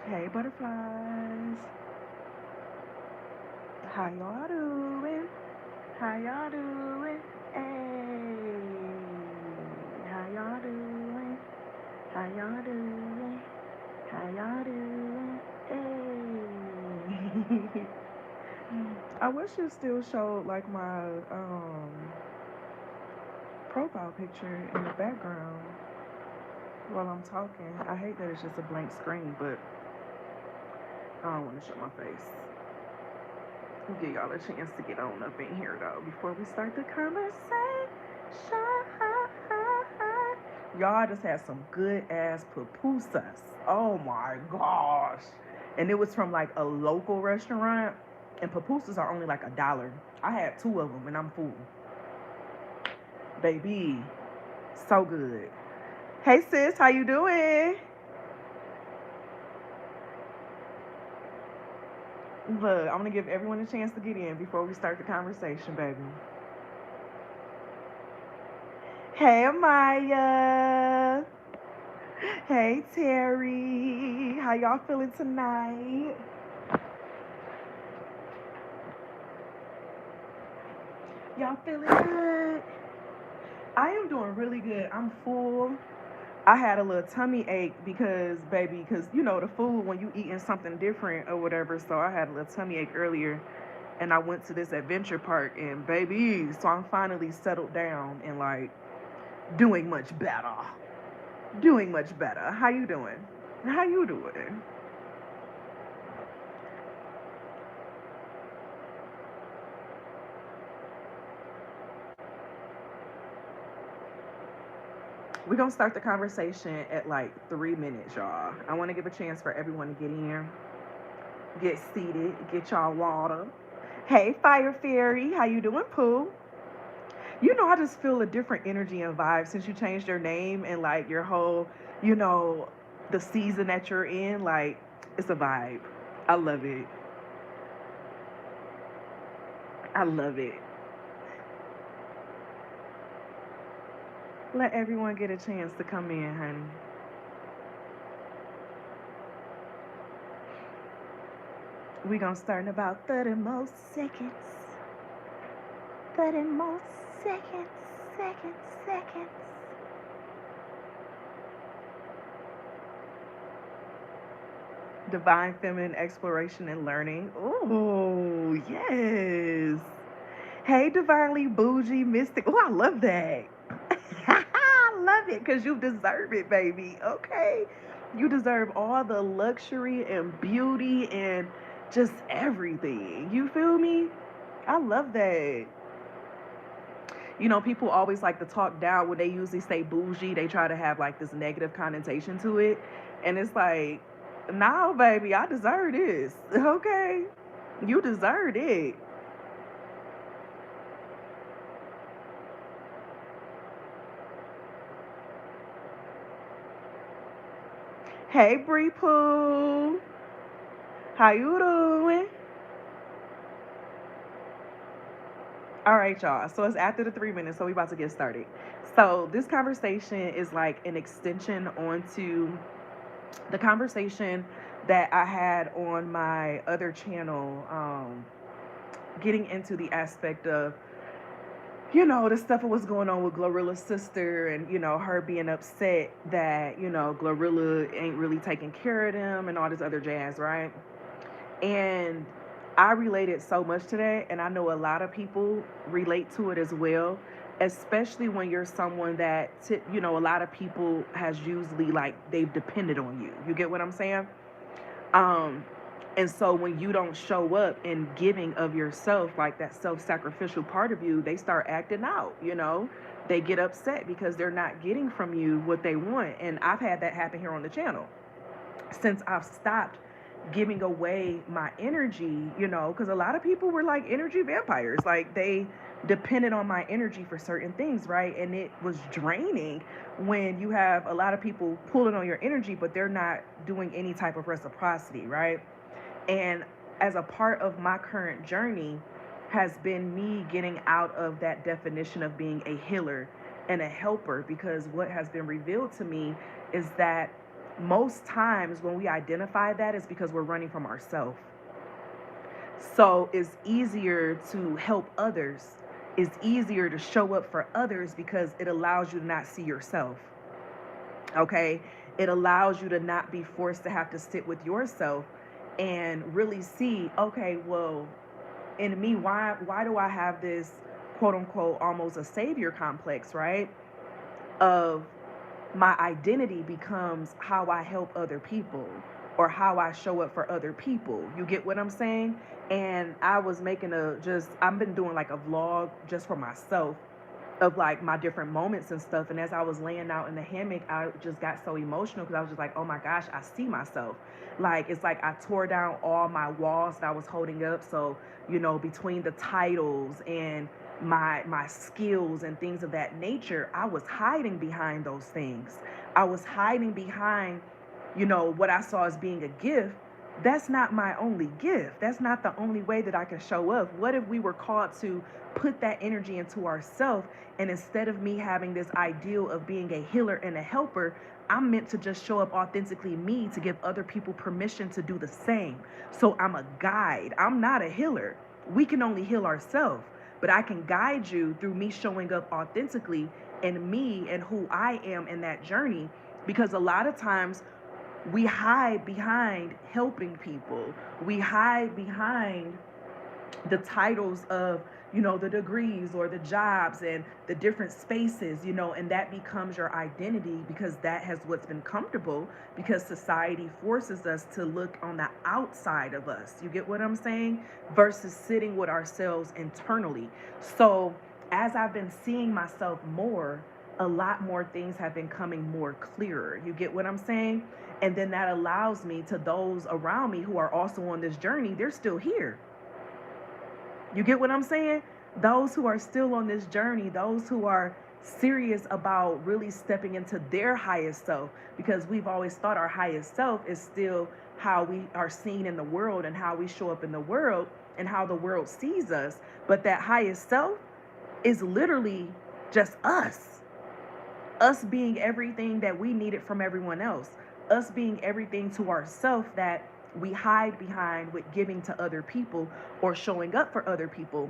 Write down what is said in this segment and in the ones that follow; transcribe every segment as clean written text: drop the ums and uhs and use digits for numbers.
Hey, butterflies. How y'all doing? How y'all doing? Hey, how y'all doing? How y'all doing? How y'all doing? Hey. I wish it still showed like my profile picture in the background while I'm talking. I hate that it's just a blank screen, but I don't want to show my face. I'll give y'all a chance to get on up in here though before we start the conversation. Y'all just had some good ass pupusas. Oh my gosh. And it was from like a local restaurant. And pupusas are only like $1. I had two of them and I'm full. Baby, so good. Hey sis, how you doing? Look, I'm gonna give everyone a chance to get in before we start the conversation, baby. Hey Amaya. Hey Terry. How y'all feeling tonight? Y'all feeling good? I am doing really good. I'm full. I had a little tummy ache because, baby, because you know the food when you eating something different or whatever. So I had a little tummy ache earlier, and I went to this adventure park, and baby, so I'm finally settled down and like doing much better. Doing much better. How you doing? How you doing? We're gonna start the conversation at like 3 minutes, y'all. I want to give a chance for everyone to get in, get seated, get y'all water. Hey, Fire Fairy, how you doing, Pooh? You know, I just feel a different energy and vibe since you changed your name and like your whole, you know, the season that you're in. Like, it's a vibe. I love it. I love it. Let everyone get a chance to come in, honey. We gonna start in about 30 more seconds. 30 more seconds, seconds, seconds. Divine feminine exploration and learning. Ooh, yes. Hey, divinely bougie mystic. Oh, I love that. I love it because you deserve it, baby. Okay. You deserve all the luxury and beauty and just everything. You feel me? I love that. You know, people always like to talk down when they usually say bougie. They try to have like this negative connotation to it. And it's like, nah, baby, I deserve this. Okay. You deserve it. Hey, Bree Pooh. How you doing? All right, y'all. So it's after the 3 minutes, so we about to get started. So this conversation is like an extension onto the conversation that I had on my other channel, getting into the aspect of, you know, the stuff that was going on with Glorilla's sister and, you know, her being upset that, you know, Glorilla ain't really taking care of them and all this other jazz, right? And I related so much to that, and I know a lot of people relate to it as well, especially when you're someone that, you know, a lot of people has usually like they've depended on you. You get what I'm saying? Um, and so when you don't show up in giving of yourself, like that self-sacrificial part of you, they start acting out, you know? They get upset because they're not getting from you what they want. And I've had that happen here on the channel since I've stopped giving away my energy, you know, because a lot of people were like energy vampires. Like they depended on my energy for certain things, right? And it was draining when you have a lot of people pulling on your energy, but they're not doing any type of reciprocity, right? And as a part of my current journey has been me getting out of that definition of being a healer and a helper, because what has been revealed to me is that most times when we identify that, it's because we're running from ourselves. So it's easier to help others. It's easier to show up for others because it allows you to not see yourself. Okay? It allows you to not be forced to have to sit with yourself and really see, okay, well, in me, why do I have this quote unquote almost a savior complex, right? Of my identity becomes how I help other people or how I show up for other people. You get what I'm saying? And I was making I've been doing like a vlog just for myself of like my different moments and stuff. And as I was laying out in the hammock, I just got so emotional because I was just like, oh my gosh, I see myself. Like, it's like I tore down all my walls that I was holding up. So, between the titles and my skills and things of that nature, I was hiding behind those things. I was hiding behind, what I saw as being a gift. That's not my only gift. That's not the only way that I can show up. What if we were called to put that energy into ourselves, and instead of me having this ideal of being a healer and a helper, I'm meant to just show up authentically me to give other people permission to do the same. So I'm a guide. I'm not a healer. We can only heal ourselves, but I can guide you through me showing up authentically and me and who I am in that journey. Because a lot of times we hide behind helping people. We hide behind the titles of, the degrees or the jobs and the different spaces, and that becomes your identity because that has what's been comfortable, because society forces us to look on the outside of us. You get what I'm saying? Versus sitting with ourselves internally. So as I've been seeing myself more, a lot more things have been coming more clearer. You get what I'm saying? And then that allows me to those around me who are also on this journey, they're still here. You get what I'm saying? Those who are still on this journey, those who are serious about really stepping into their highest self, because we've always thought our highest self is still how we are seen in the world and how we show up in the world and how the world sees us. But that highest self is literally just us being everything that we needed from everyone else, us being everything to ourselves that we hide behind with giving to other people or showing up for other people.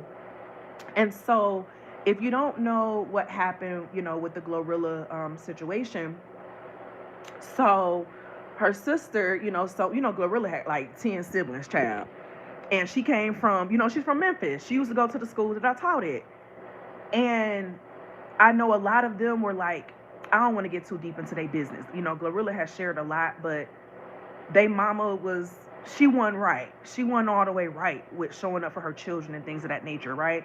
And so if you don't know what happened, with the Glorilla situation, so her sister, Glorilla had like 10 siblings, child. And she came from, she's from Memphis. She used to go to the school that I taught at. And I know a lot of them were like, I don't want to get too deep into their business. Glorilla has shared a lot, but they mama she won right. She won all the way right with showing up for her children and things of that nature, right?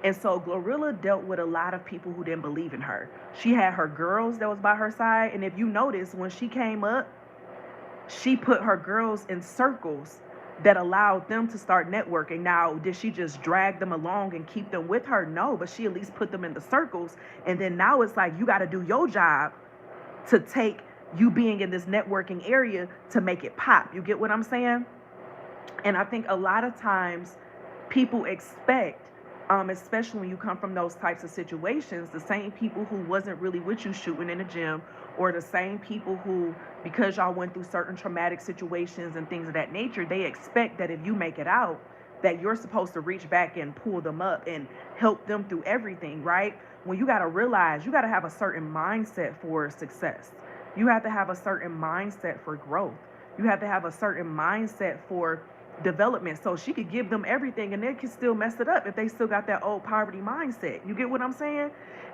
And so Glorilla dealt with a lot of people who didn't believe in her. She had her girls that was by her side. And if you notice, when she came up, she put her girls in circles that allowed them to start networking. Now, did she just drag them along and keep them with her? No, but she at least put them in the circles. And then now it's like, you got to do your job to take you being in this networking area to make it pop. You get what I'm saying? And I think a lot of times people expect, especially when you come from those types of situations, the same people who wasn't really with you shooting in the gym, or the same people who, because y'all went through certain traumatic situations and things of that nature, they expect that if you make it out, that you're supposed to reach back and pull them up and help them through everything, right? When you got to realize, you got to have a certain mindset for success. You have to have a certain mindset for growth. You have to have a certain mindset for development. So she could give them everything and they can still mess it up if they still got that old poverty mindset. You get what I'm saying?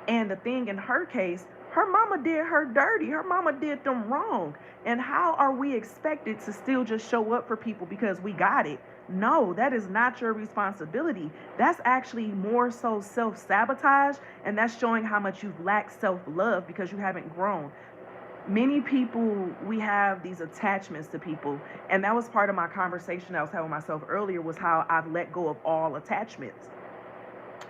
And the thing in her case, her mama did her dirty. Her mama did them wrong. And how are we expected to still just show up for people because we got it? No, that is not your responsibility. That's actually more so self-sabotage, and that's showing how much you've lacked self-love because you haven't grown. Many people, we have these attachments to people, and that was part of my conversation I was having with myself earlier, was how I've let go of all attachments,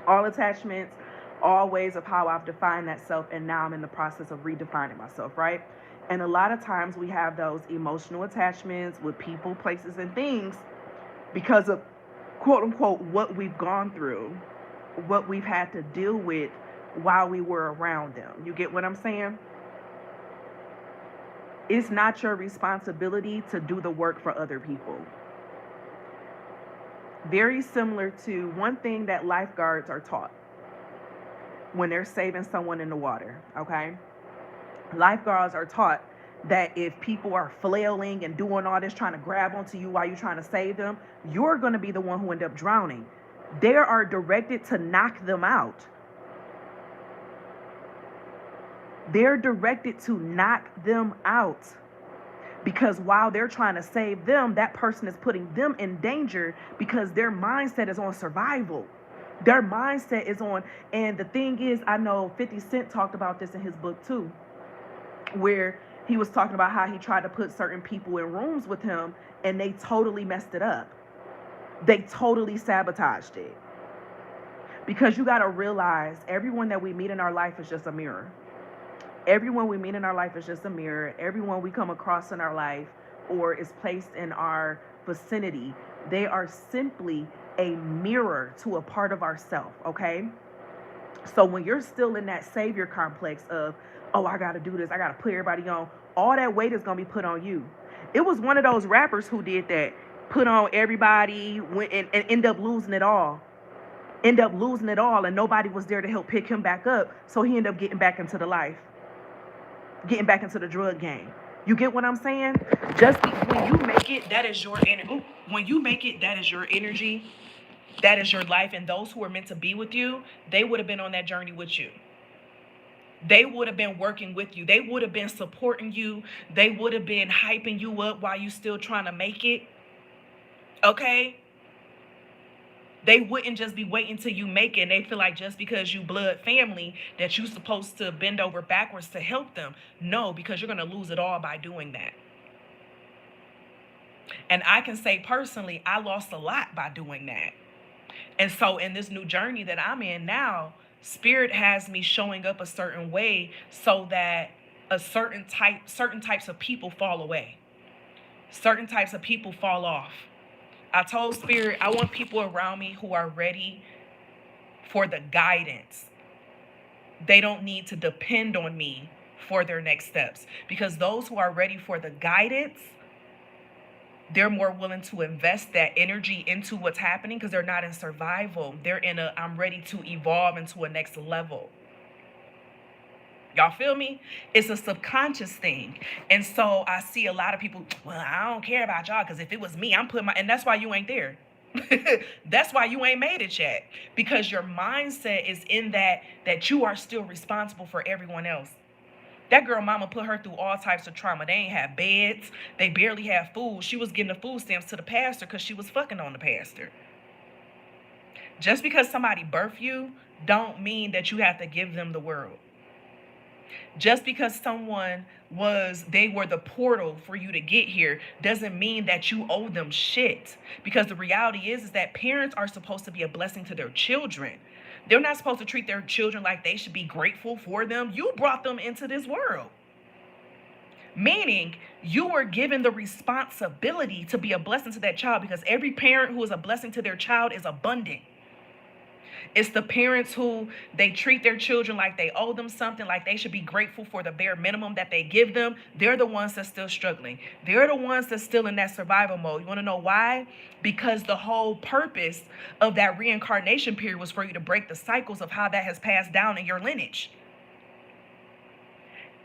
all ways of how I've defined that self, and now I'm in the process of redefining myself, right? And a lot of times we have those emotional attachments with people, places, and things because of, quote unquote, what we've gone through, what we've had to deal with while we were around them. You get what I'm saying? It's not your responsibility to do the work for other people. Very similar to one thing that lifeguards are taught when they're saving someone in the water, okay? Lifeguards are taught that if people are flailing and doing all this, trying to grab onto you while you're trying to save them, you're going to be the one who end up drowning. They are directed to knock them out. They're directed to knock them out. Because while they're trying to save them, that person is putting them in danger because their mindset is on survival. Their mindset is on, and the thing is, I know 50 Cent talked about this in his book too, where he was talking about how he tried to put certain people in rooms with him and they totally messed it up. They totally sabotaged it. Because you got to realize everyone that we meet in our life is just a mirror. Everyone we meet in our life is just a mirror. Everyone we come across in our life or is placed in our vicinity, they are simply a mirror to a part of ourself, okay? So when you're still in that savior complex of, oh, I got to do this, I got to put everybody on, all that weight is going to be put on you. It was one of those rappers who did that, put on everybody and end up losing it all. And nobody was there to help pick him back up. So he ended up getting back into the life. Getting back into the drug game. You get what I'm saying? When you make it, that is your energy. When you make it, that is your energy. That is your life. And those who are meant to be with you, they would have been on that journey with you. They would have been working with you. They would have been supporting you. They would have been hyping you up while you still trying to make it. Okay? They wouldn't just be waiting till you make it. And they feel like just because you blood family that you're supposed to bend over backwards to help them. No, because you're going to lose it all by doing that. And I can say personally, I lost a lot by doing that. And so in this new journey that I'm in now, Spirit has me showing up a certain way so that certain types of people fall away. Certain types of people fall off. I told Spirit, I want people around me who are ready for the guidance. They don't need to depend on me for their next steps. Because those who are ready for the guidance, they're more willing to invest that energy into what's happening because they're not in survival. They're in I'm ready to evolve into a next level. Y'all feel me? It's a subconscious thing. And so I see a lot of people, well, I don't care about y'all because if it was me, I'm putting and that's why you ain't there. That's why you ain't made it yet. Because your mindset is in that you are still responsible for everyone else. That girl mama put her through all types of trauma. They ain't have beds. They barely have food. She was giving the food stamps to the pastor because she was fucking on the pastor. Just because somebody birthed you don't mean that you have to give them the world. Just because someone they were the portal for you to get here doesn't mean that you owe them shit. Because the reality is that parents are supposed to be a blessing to their children. They're not supposed to treat their children like they should be grateful for them. You brought them into this world. Meaning you were given the responsibility to be a blessing to that child because every parent who is a blessing to their child is abundant. It's the parents who they treat their children like they owe them something, like they should be grateful for the bare minimum that they give them. They're the ones that's still struggling. They're the ones that's still in that survival mode. You want to know why? Because the whole purpose of that reincarnation period was for you to break the cycles of how that has passed down in your lineage.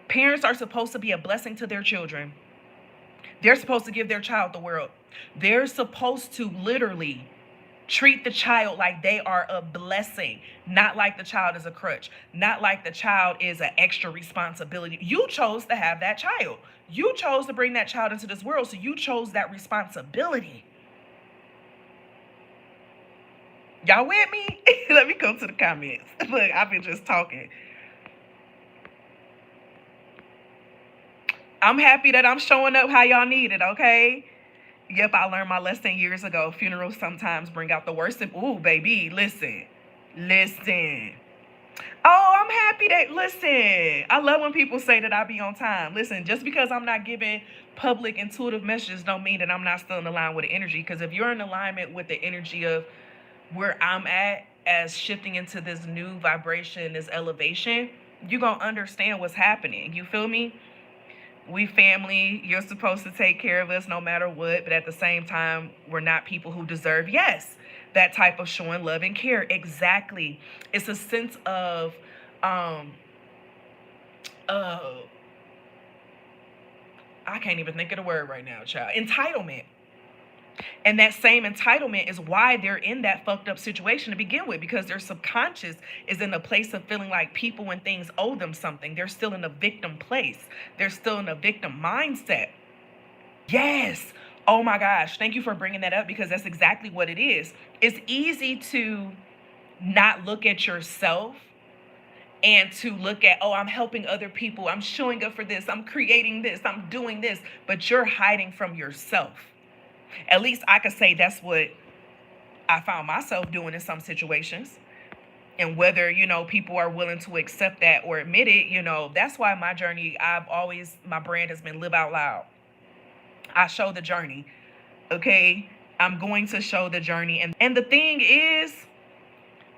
Parents are supposed to be a blessing to their children. They're supposed to give their child the world. They're supposed to literally treat the child like they are a blessing, not like the child is a crutch, not like the child is an extra responsibility. You chose to have that child. You chose to bring that child into this world, so you chose that responsibility. Y'all with me? Let me go to the comments. Look, I've been just talking. I'm happy that I'm showing up how y'all need it, okay? Yep, I learned my lesson years ago. Funerals sometimes bring out the worst in... Ooh, baby, listen. Oh, I'm happy that... Listen, I love when people say that I be on time. Listen, just because I'm not giving public intuitive messages don't mean that I'm not still in line with the energy. Because if you're in alignment with the energy of where I'm at as shifting into this new vibration, this elevation, you're going to understand what's happening. You feel me? We family, you're supposed to take care of us no matter what, but at the same time, we're not people who deserve, yes, that type of showing love and care. Exactly. It's a sense of um uh I can't even think of the word right now, child. Entitlement. And that same entitlement is why they're in that fucked up situation to begin with, because their subconscious is in a place of feeling like people and things owe them something. They're still in a victim place. They're still in a victim mindset. Yes. Oh my gosh. Thank you for bringing that up, because that's exactly what it is. It's easy to not look at yourself and to look at, oh, I'm helping other people. I'm showing up for this. I'm creating this. I'm doing this. But you're hiding from yourself. At least I could say that's what I found myself doing in some situations. And whether, people are willing to accept that or admit it, that's why my journey, my brand has been live out loud. I show the journey. Okay. I'm going to show the journey. And the thing is,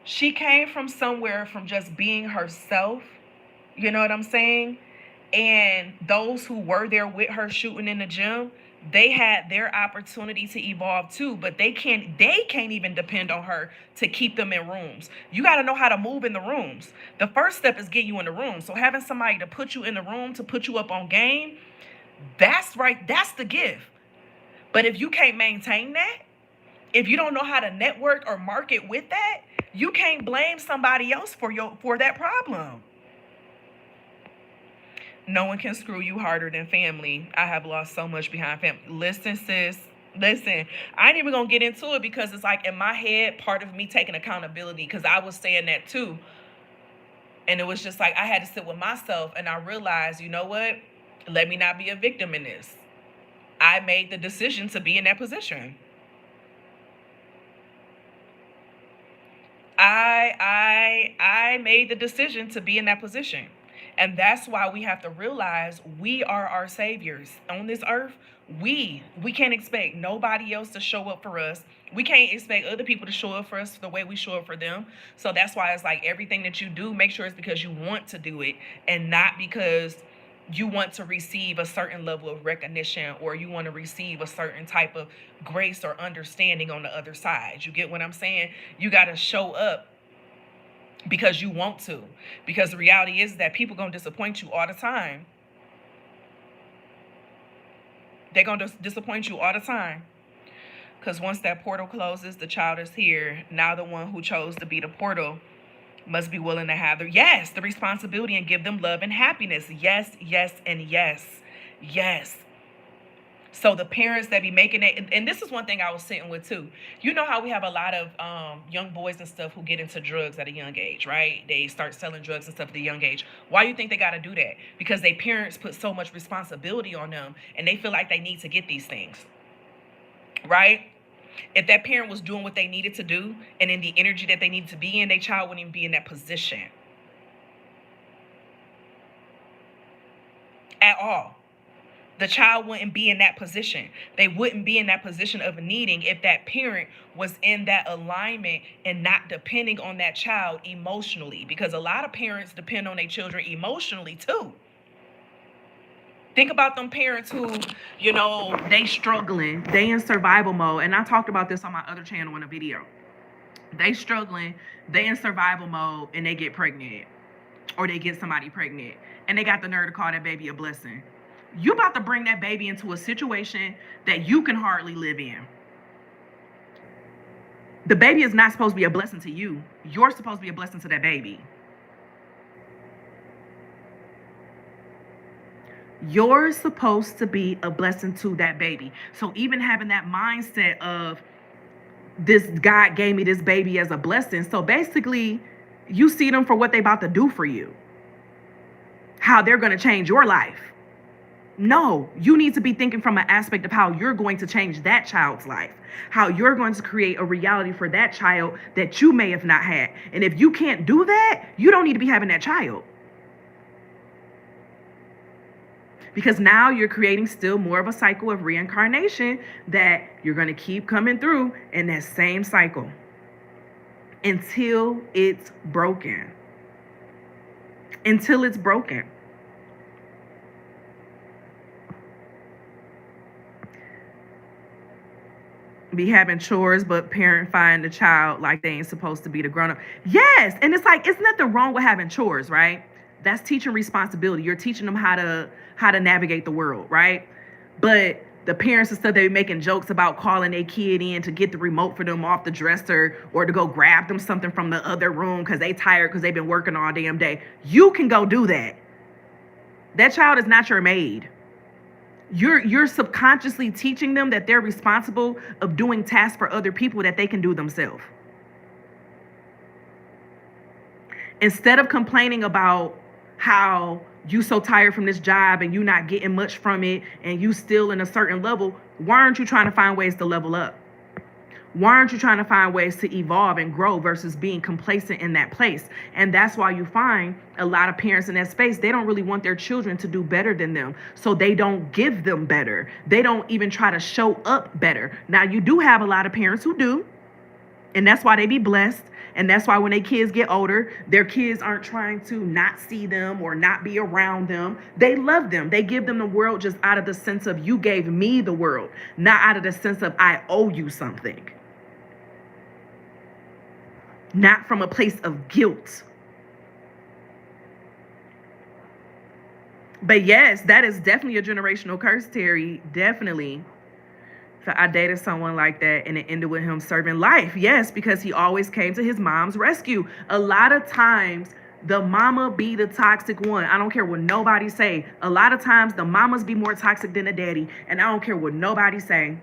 she came from somewhere from just being herself. You know what I'm saying? And those who were there with her shooting in the gym, they had their opportunity to evolve too, but they can't even depend on her to keep them in rooms. You got to know how to move in the rooms. The first step is get you in the room. So having somebody to put you in the room, to put you up on game, that's right. That's the gift. But if you can't maintain that, if you don't know how to network or market with that, you can't blame somebody else for that problem. No one can screw you harder than family. I have lost so much behind family. Listen, sis. Listen, I ain't even gonna get into it, because it's like in my head, part of me taking accountability, because I was saying that too. And it was just like I had to sit with myself, and I realized, you know what? Let me not be a victim in this. I made the decision to be in that position. I made the decision to be in that position. And that's why we have to realize we are our saviors on this earth. We can't expect nobody else to show up for us. We can't expect other people to show up for us the way we show up for them. So that's why it's like everything that you do, make sure it's because you want to do it and not because you want to receive a certain level of recognition or you want to receive a certain type of grace or understanding on the other side. You get what I'm saying? You got to show up because you want to. Because the reality is that people going to disappoint you all the time. They're going to disappoint you all the time. Because once that portal closes, the child is here. Now the one who chose to be the portal must be willing to have the responsibility and give them love and happiness. Yes, yes, and yes. Yes. So the parents that be making it, and this is one thing I was sitting with too. You know how we have a lot of young boys and stuff who get into drugs at a young age, right? They start selling drugs and stuff at a young age. Why do you think they got to do that? Because their parents put so much responsibility on them and they feel like they need to get these things, right? If that parent was doing what they needed to do and in the energy that they needed to be in, their child wouldn't even be in that position at all. The child wouldn't be in that position. They wouldn't be in that position of needing if that parent was in that alignment and not depending on that child emotionally. Because a lot of parents depend on their children emotionally too. Think about them parents who, they struggling, they in survival mode. And I talked about this on my other channel in a video. They struggling, they in survival mode, and they get pregnant. Or they get somebody pregnant. And they got the nerve to call that baby a blessing. You about to bring that baby into a situation that you can hardly live in. The baby is not supposed to be a blessing to you. You're supposed to be a blessing to that baby. You're supposed to be a blessing to that baby. So even having that mindset of this, God gave me this baby as a blessing. So basically, you see them for what they about to do for you. How they're going to change your life. No, you need to be thinking from an aspect of how you're going to change that child's life. How you're going to create a reality for that child that you may have not had. And if you can't do that, you don't need to be having that child. Because now you're creating still more of a cycle of reincarnation that you're going to keep coming through in that same cycle until it's broken. Until it's broken. Be having chores, but parent the child like they ain't supposed to be the grown up. Yes, and it's like it's nothing wrong with having chores, right? That's teaching responsibility. You're teaching them how to navigate the world, right? But the parents and stuff, they be making jokes about calling their kid in to get the remote for them off the dresser or to go grab them something from the other room because they tired because they've been working all damn day. You can go do that. That child is not your maid. You're subconsciously teaching them that they're responsible of doing tasks for other people that they can do themselves. Instead of complaining about how you so tired from this job and you not getting much from it and you still in a certain level, why aren't you trying to find ways to level up? Why aren't you trying to find ways to evolve and grow versus being complacent in that place? And that's why you find a lot of parents in that space, they don't really want their children to do better than them. So they don't give them better. They don't even try to show up better. Now, you do have a lot of parents who do, and that's why they be blessed. And that's why when their kids get older, their kids aren't trying to not see them or not be around them. They love them. They give them the world just out of the sense of you gave me the world, not out of the sense of I owe you something. Not from a place of guilt. But yes, that is definitely a generational curse, Terry. Definitely. So I dated someone like that and it ended with him serving life. Yes, because he always came to his mom's rescue. A lot of times the mama be the toxic one. I don't care what nobody say. A lot of times the mamas be more toxic than the daddy. And I don't care what nobody say.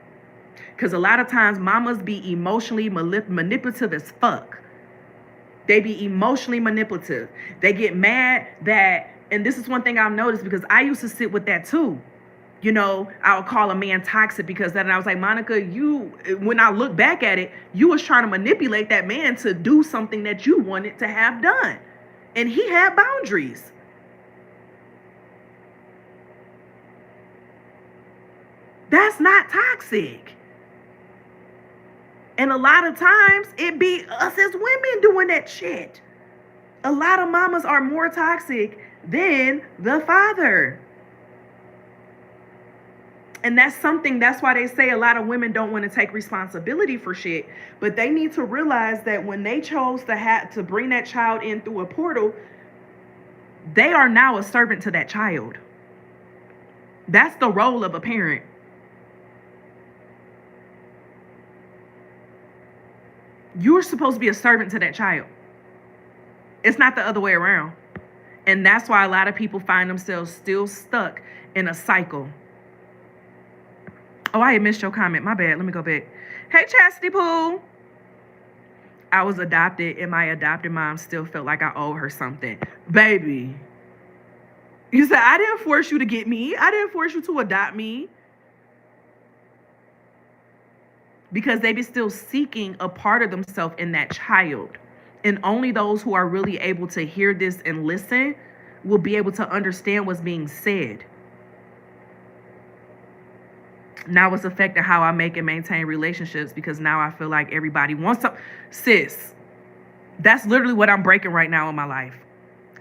Because a lot of times mamas be emotionally manipulative as fuck. They be emotionally manipulative. They get mad that, and this is one thing I've noticed because I used to sit with that too. You know, I would call a man toxic because then I was like, Monica, when I look back at it, you was trying to manipulate that man to do something that you wanted to have done. And he had boundaries. That's not toxic. And a lot of times it be us as women doing that shit. A lot of mamas are more toxic than the father. And that's why they say a lot of women don't want to take responsibility for shit. But they need to realize that when they chose to bring that child in through a portal, they are now a servant to that child. That's the role of a parent. You're supposed to be a servant to that child. It's not the other way around. And that's why a lot of people find themselves still stuck in a cycle. Oh, I had missed your comment. My bad. Let me go back. Hey, Chastity Pooh. I was adopted and my adopted mom still felt like I owed her something. Baby. You said, I didn't force you to get me. I didn't force you to adopt me. Because they be still seeking a part of themselves in that child. And only those who are really able to hear this and listen will be able to understand what's being said. Now it's affecting how I make and maintain relationships because now I feel like everybody wants something. Sis, that's literally what I'm breaking right now in my life.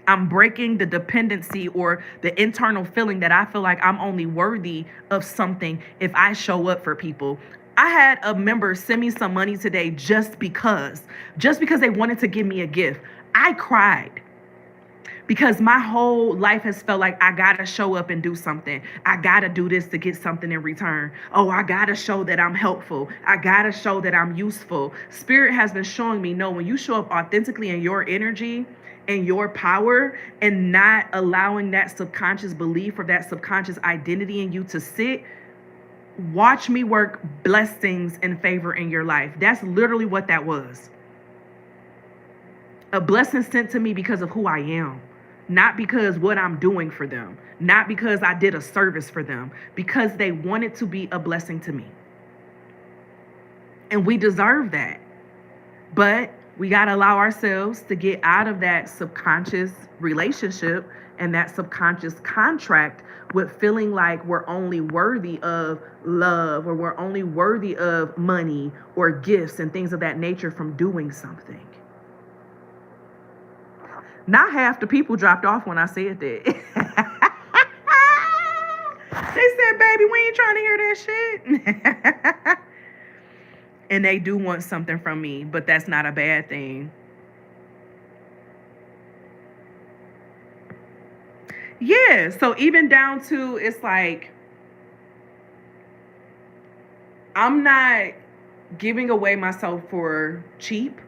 I'm breaking the dependency or the internal feeling that I feel like I'm only worthy of something if I show up for people. I had a member send me some money today just because they wanted to give me a gift. I cried because my whole life has felt like I gotta show up and do something. I gotta do this to get something in return. Oh, I gotta show that I'm helpful. I gotta show that I'm useful. Spirit has been showing me, no, when you show up authentically in your energy and your power and not allowing that subconscious belief or that subconscious identity in you to sit, watch me work blessings and favor in your life. That's literally what that was. A blessing sent to me because of who I am, not because what I'm doing for them, not because I did a service for them, because they wanted to be a blessing to me. And we deserve that. But we got to allow ourselves to get out of that subconscious relationship and that subconscious contract with feeling like we're only worthy of love or we're only worthy of money or gifts and things of that nature from doing something. Not half the people dropped off when I said that. They said, baby, we ain't trying to hear that shit. and they do want something from me, but that's not a bad thing. Yeah, so even down to, it's like, I'm not giving away myself for cheap.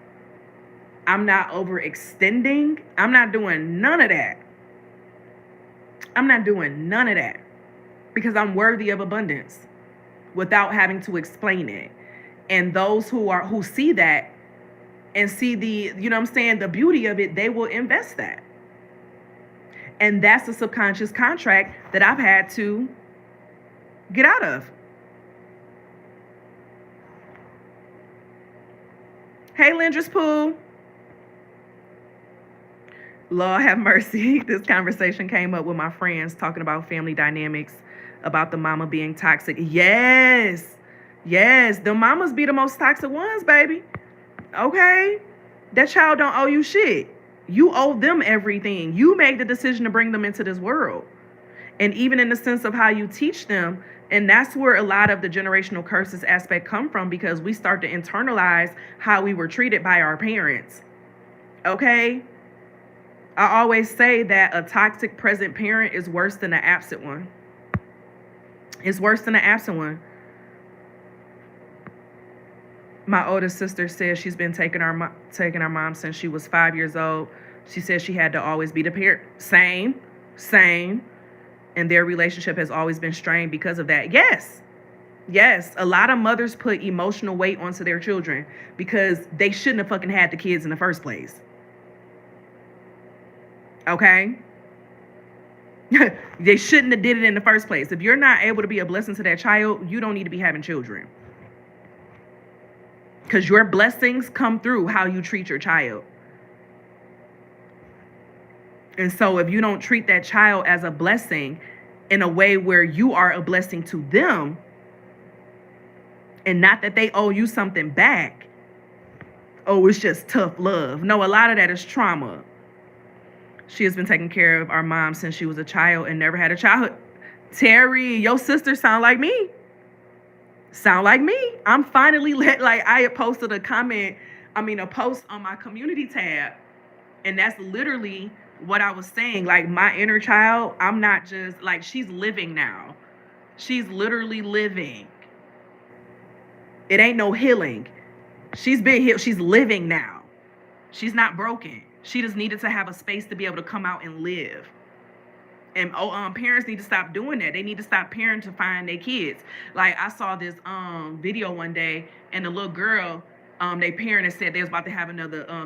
I'm not overextending. I'm not doing none of that. I'm not doing none of that because I'm worthy of abundance without having to explain it. And those who see that and see the, you know what I'm saying, the beauty of it, they will invest that. And that's a subconscious contract that I've had to get out of. Hey, Lindra's Pool. Lord have mercy. This conversation came up with my friends talking about family dynamics, about the mama being toxic. Yes. The mamas be the most toxic ones, baby. Okay? That child don't owe you shit. You owe them everything. You made the decision to bring them into this world. And even in the sense of how you teach them, and that's where a lot of the generational curses aspect come from, because we start to internalize how we were treated by our parents. Okay? I always say that a toxic present parent is worse than an absent one. It's worse than an absent one. My oldest sister says she's been taking our mom since she was 5 years old. She says she had to always be the parent. Same. And their relationship has always been strained because of that. Yes. A lot of mothers put emotional weight onto their children because they shouldn't have fucking had the kids in the first place. Okay? They shouldn't have did it in the first place. If you're not able to be a blessing to that child, you don't need to be having children. Because your blessings come through how you treat your child. And so if you don't treat that child as a blessing in a way where you are a blessing to them, and not that they owe you something back, oh, it's just tough love. No, a lot of that is trauma. She has been taking care of our mom since she was a child and never had a childhood. Terry, your sister sound like me. I'm finally I had posted a post on my community tab. And that's literally what I was saying. Like, my inner child, I'm not just, like, she's living now. She's literally living. It ain't no healing. She's been healed. She's living now. She's not broken. She just needed to have a space to be able to come out and live. And parents need to stop doing that. They need to stop parentifying their kids. Like, I saw this video one day, and the little girl, their parent had said they was about to have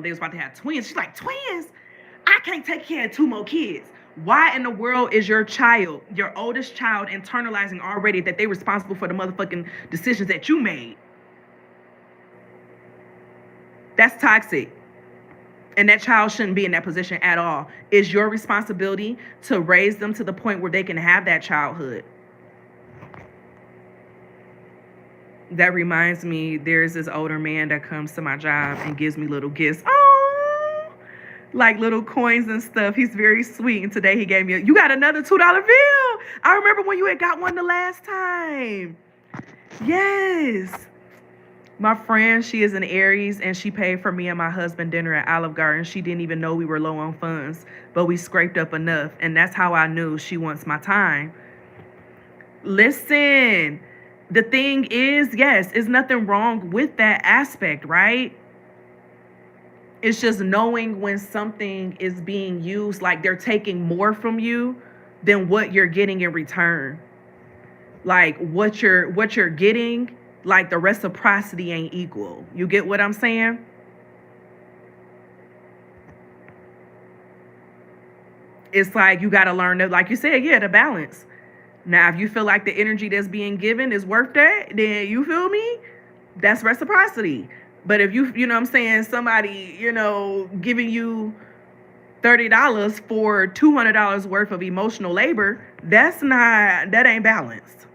they was about to have twins. She's like, twins? I can't take care of 2 more kids. Why in the world is your child, your oldest child, internalizing already that they're responsible for the motherfucking decisions that you made? That's toxic. And that child shouldn't be in that position at all. It's your responsibility to raise them to the point where they can have that childhood. That reminds me, there's this older man that comes to my job and gives me little gifts. Oh, like little coins and stuff. He's very sweet. And today he gave me you got another $2 bill. I remember when you had got one the last time. Yes. My friend, she is an Aries, and she paid for me and my husband dinner at Olive Garden. She didn't even know we were low on funds, but we scraped up enough, and that's how I knew she wants my time. Listen, the thing is, yes, there's nothing wrong with that aspect, right? It's just knowing when something is being used, like they're taking more from you than what you're getting in return. Like what you're getting, like the reciprocity ain't equal. You get what I'm saying? It's like you got to learn to, like you said, the balance. Now, if you feel like the energy that's being given is worth that, then you feel me? That's reciprocity. But if you know what I'm saying, somebody, giving you $30 for $200 worth of emotional labor, that ain't balanced.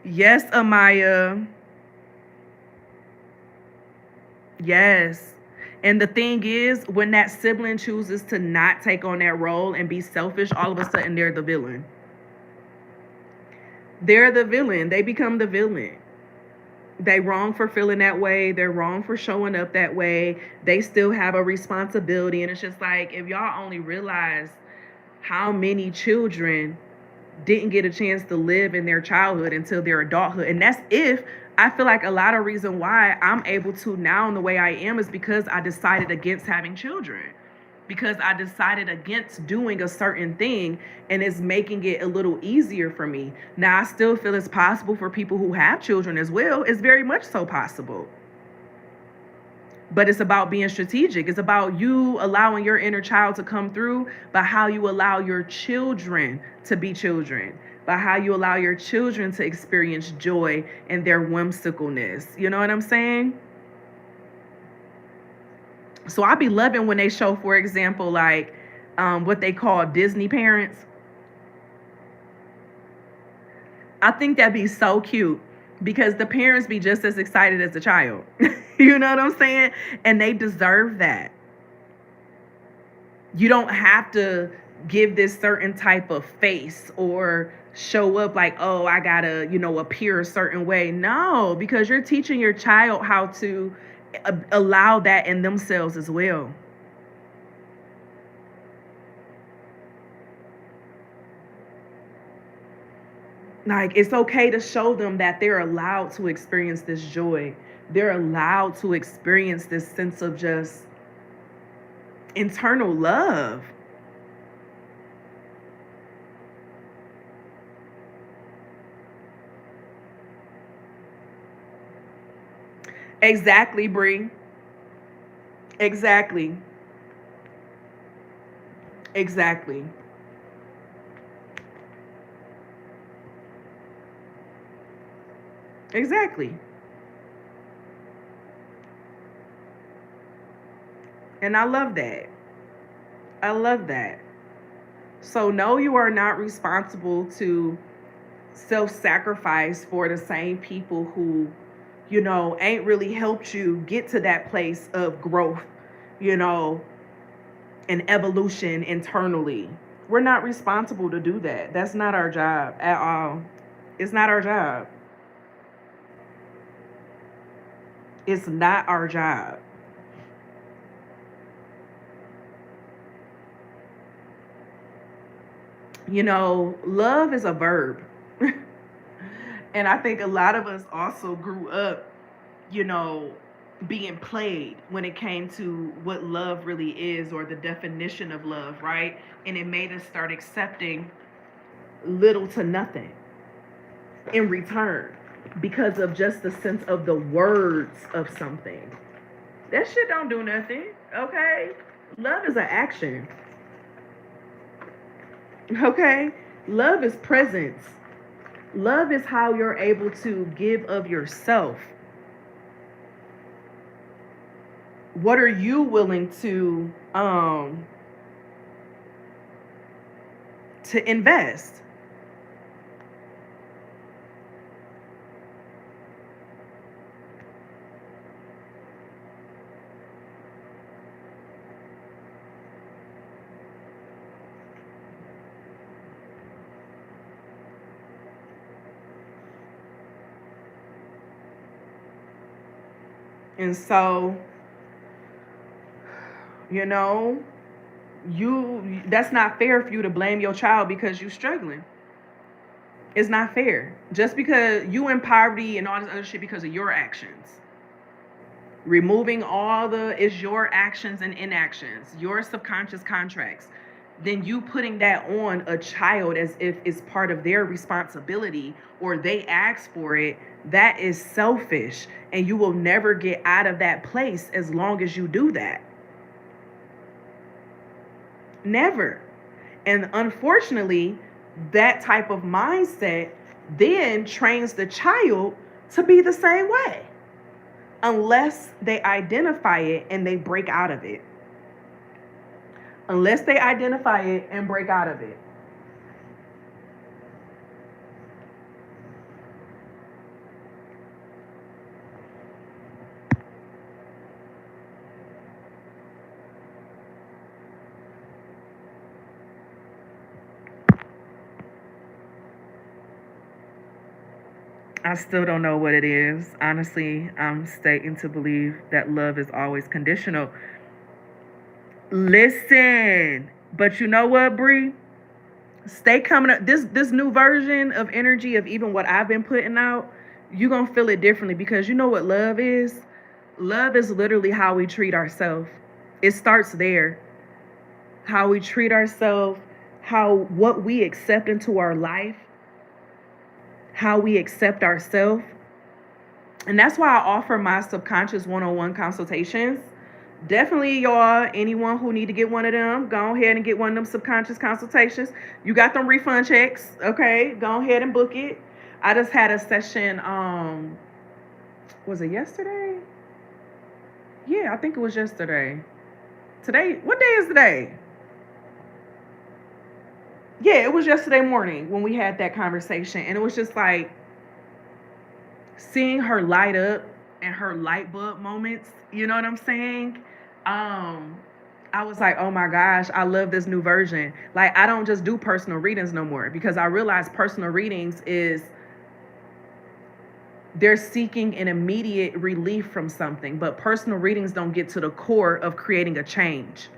Yes, Amaya. Yes. And the thing is, when that sibling chooses to not take on that role and be selfish, all of a sudden they're the villain. They're the villain. They become the villain. They wrong for feeling that way. They're wrong for showing up that way. They still have a responsibility. And it's just like, if y'all only realize how many children didn't get a chance to live in their childhood until their adulthood. And that's if I feel like a lot of reason why I'm able to now in the way I am is because I decided against having children. Because I decided against doing a certain thing, and it's making it a little easier for me. Now I still feel it's possible for people who have children as well. It's very much so possible. But it's about being strategic. It's about you allowing your inner child to come through by how you allow your children to be children, by how you allow your children to experience joy and their whimsicalness. You know what I'm saying? So I be loving when they show, for example, like what they call Disney parents. I think that'd be so cute because the parents be just as excited as the child. You know what I'm saying? And they deserve that. You don't have to give this certain type of face or show up like, oh, I gotta, appear a certain way. No, because you're teaching your child how to allow that in themselves as well. Like, it's okay to show them that they're allowed to experience this joy. They're allowed to experience this sense of just internal love. Exactly, Bree. Exactly. Exactly. Exactly. And I love that. I love that. So, no, you are not responsible to self sacrifice for the same people who, ain't really helped you get to that place of growth, you know, and evolution internally. We're not responsible to do that. That's not our job at all. It's not our job. It's not our job. Love is a verb. And I think a lot of us also grew up, you know, being played when it came to what love really is or the definition of love, right? And it made us start accepting little to nothing in return because of just the sense of the words of something. That shit don't do nothing, okay? Love is an action, okay? Love is presence. Love is how you're able to give of yourself. What are you willing to invest? And so, you know, that's not fair for you to blame your child because you're struggling. It's not fair. Just because you in poverty and all this other shit because of your actions. Removing all the is your actions and inactions, your subconscious contracts, then you putting that on a child as if it's part of their responsibility or they ask for it, that is selfish. And you will never get out of that place as long as you do that. Never. And unfortunately, that type of mindset then trains the child to be the same way unless they identify it and they break out of it. Unless they identify it and break out of it. I still don't know what it is. Honestly, I'm starting to believe that love is always conditional. Listen, but you know what, Bree? Stay coming up. This new version of energy of even what I've been putting out, you gonna feel it differently because you know what love is? Love is literally how we treat ourselves. It starts there. How we treat ourselves, how what we accept into our life, how we accept ourselves. And that's why I offer my subconscious one-on-one consultations. Definitely, y'all, anyone who need to get one of them, go ahead and get one of them subconscious consultations. You got them refund checks, okay? Go ahead and book it. I just had a session, was it yesterday? Yeah, I think it was yesterday. Today, what day is today? Yeah, it was yesterday morning when we had that conversation. And it was just like seeing her light up and her light bulb moments, you know what I'm saying? I was like, oh my gosh, I love this new version. Like, I don't just do personal readings no more because I realize personal readings is they're seeking an immediate relief from something, but personal readings don't get to the core of creating a change.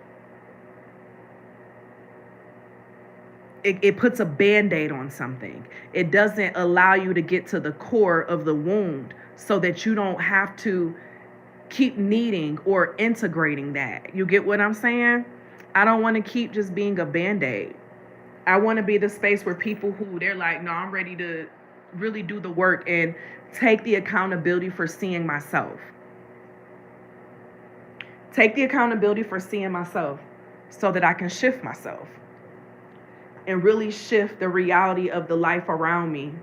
It puts a band-aid on something. It doesn't allow you to get to the core of the wound so that you don't have to keep needing or integrating that. You get what I'm saying? I don't want to keep just being a band-aid. I want to be the space where people who they're like, no, I'm ready to really do the work and take the accountability for seeing myself. Take the accountability for seeing myself so that I can shift myself and really shift the reality of the life around me.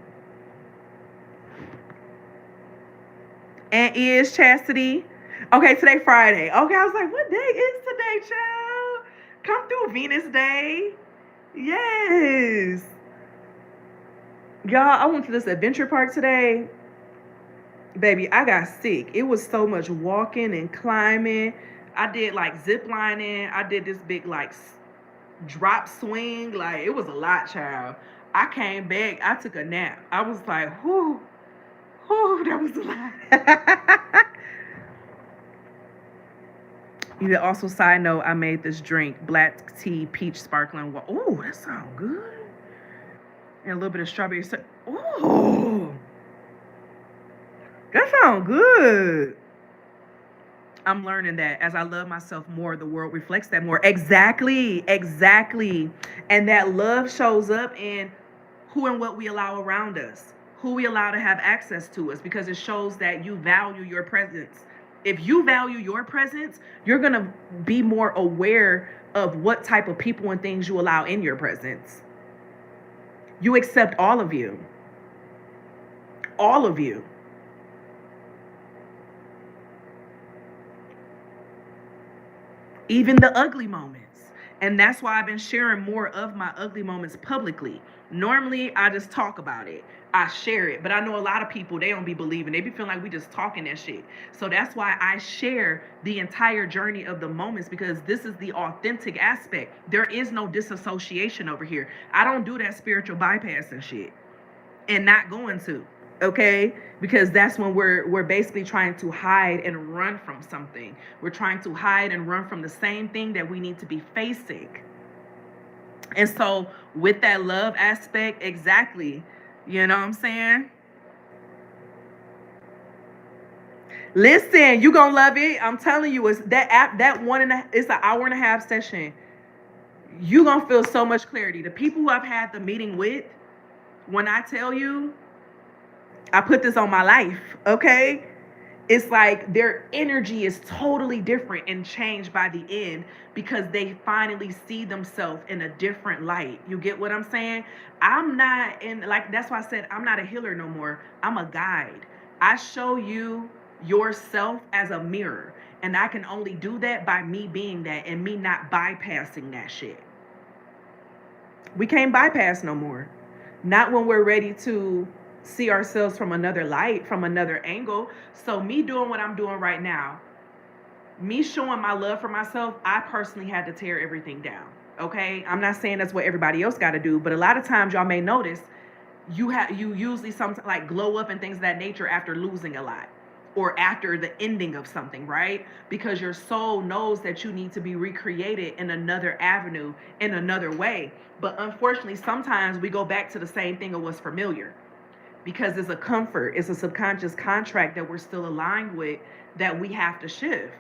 And is Chastity. Okay, today Friday. Okay, I was like, what day is today, child? Come through Venus Day. Yes. Y'all, I went to this adventure park today. Baby, I got sick. It was so much walking and climbing. I did like zip lining. I did this big like drop swing. Like, it was a lot, child. I came back. I took a nap. I was like, whoo, that was a lot. Yeah, also, side note, I made this drink, black tea, peach sparkling water. Oh, that sounds good. And a little bit of strawberry. Oh, that sounds good. I'm learning that as I love myself more, the world reflects that more. Exactly. And that love shows up in who and what we allow around us, who we allow to have access to us, because it shows that you value your presence. If you value your presence, you're going to be more aware of what type of people and things you allow in your presence. You accept all of you. All of you. Even the ugly moments. And that's why I've been sharing more of my ugly moments publicly. Normally, I just talk about it. I share it. But I know a lot of people, they don't be believing. They be feeling like we just talking that shit. So that's why I share the entire journey of the moments, because this is the authentic aspect. There is no disassociation over here. I don't do that spiritual bypassing shit. And not going to. Okay, because that's when we're basically trying to hide and run from something. We're trying to hide and run from the same thing that we need to be facing. And so with that love aspect, exactly, you know what I'm saying? Listen, you gonna love it. I'm telling you, it's that app, it's an hour and a half session. You gonna feel so much clarity. The people who I've had the meeting with, when I tell you, I put this on my life, okay? It's like their energy is totally different and changed by the end because they finally see themselves in a different light. You get what I'm saying? I'm not in, like, that's why I said I'm not a healer no more. I'm a guide. I show you yourself as a mirror. And I can only do that by me being that and me not bypassing that shit. We can't bypass no more. Not when we're ready to see ourselves from another light, from another angle. So me doing what I'm doing right now, me showing my love for myself, I personally had to tear everything down. Okay? I'm not saying that's what everybody else got to do, but a lot of times y'all may notice you usually sometimes like glow up and things of that nature after losing a lot or after the ending of something, right? Because your soul knows that you need to be recreated in another avenue, in another way. But unfortunately, sometimes we go back to the same thing of what's familiar because it's a comfort, it's a subconscious contract that we're still aligned with that we have to shift.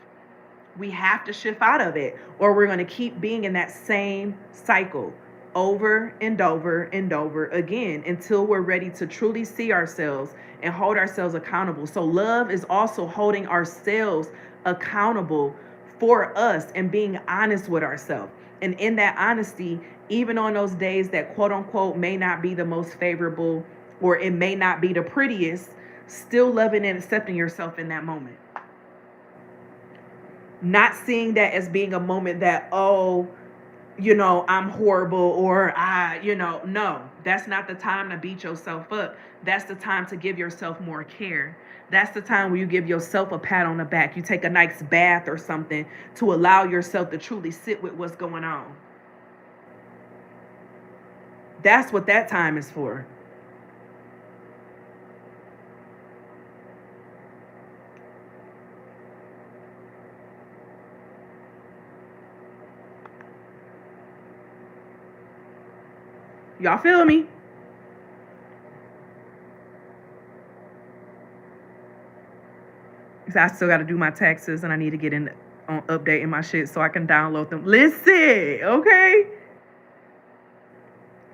We have to shift out of it, or we're going to keep being in that same cycle over and over and over again until we're ready to truly see ourselves and hold ourselves accountable. So, love is also holding ourselves accountable for us and being honest with ourselves. And in that honesty, even on those days that quote unquote may not be the most favorable or it may not be the prettiest, still loving and accepting yourself in that moment. Not seeing that as being a moment that, oh, I'm horrible or no, that's not the time to beat yourself up. That's the time to give yourself more care. That's the time where you give yourself a pat on the back. You take a nice bath or something to allow yourself to truly sit with what's going on. That's what that time is for. Y'all feel me? I still got to do my taxes and I need to get in on updating my shit so I can download them. Listen, okay?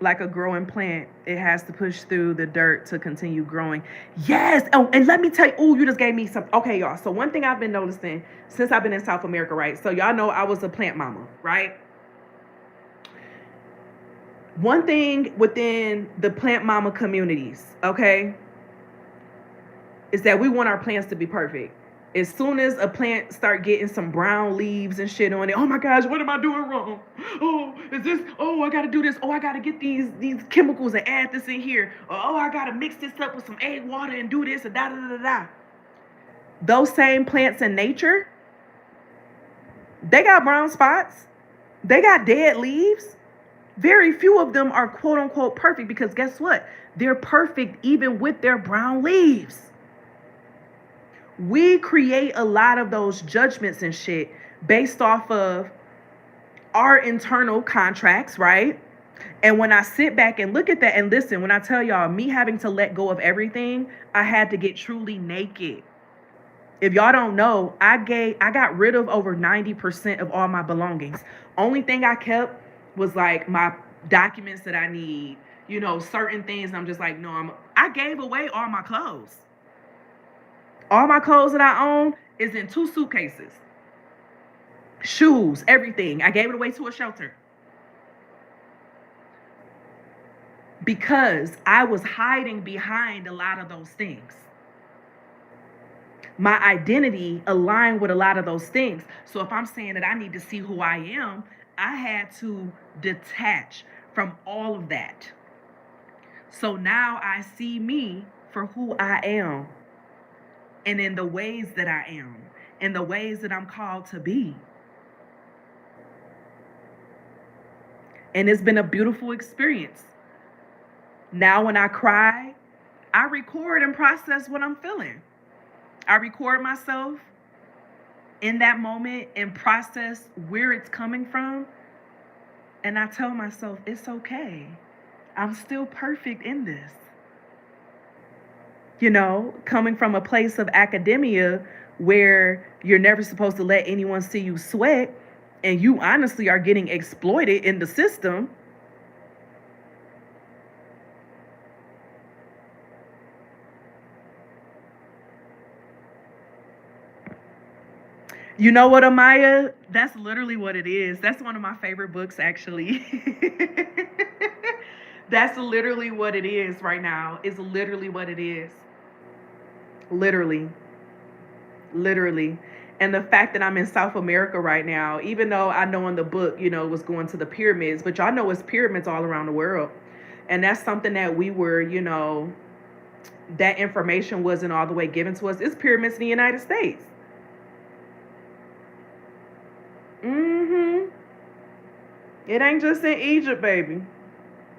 Like a growing plant, it has to push through the dirt to continue growing. Yes. Oh, and let me tell you, you just gave me some. Okay, y'all. So one thing I've been noticing since I've been in South America, right? So y'all know I was a plant mama, right? One thing within the plant mama communities, okay, is that we want our plants to be perfect. As soon as a plant start getting some brown leaves and shit on it, oh my gosh, what am I doing wrong? Oh, is this? Oh, I gotta do this. Oh, I gotta get these chemicals and add this in here. Oh, I gotta mix this up with some egg water and do this and da da da da. Those same plants in nature, they got brown spots. They got dead leaves. Very few of them are quote unquote perfect because guess what? They're perfect even with their brown leaves. We create a lot of those judgments and shit based off of our internal contracts, right? And when I sit back and look at that and listen, when I tell y'all me having to let go of everything, I had to get truly naked. If y'all don't know, I got rid of over 90% of all my belongings. Only thing I kept was like my documents that I need, certain things. And I'm just like, no, I gave away all my clothes. All my clothes that I own is in 2 suitcases. Shoes, everything. I gave it away to a shelter. Because I was hiding behind a lot of those things. My identity aligned with a lot of those things. So if I'm saying that I need to see who I am, I had to detach from all of that. So now I see me for who I am. And in the ways that I am, in the ways that I'm called to be. And it's been a beautiful experience. Now when I cry, I record and process what I'm feeling. I record myself in that moment and process where it's coming from. And I tell myself, it's okay. I'm still perfect in this. Coming from a place of academia where you're never supposed to let anyone see you sweat and you honestly are getting exploited in the system. You know what, Amaya? That's literally what it is. That's one of my favorite books, actually. That's literally what it is right now. It's literally what it is. Literally. And the fact that I'm in South America right now, even though I know in the book, it was going to the pyramids, but y'all know it's pyramids all around the world. And that's something that we were, that information wasn't all the way given to us. It's pyramids in the United States. It ain't just in Egypt, baby.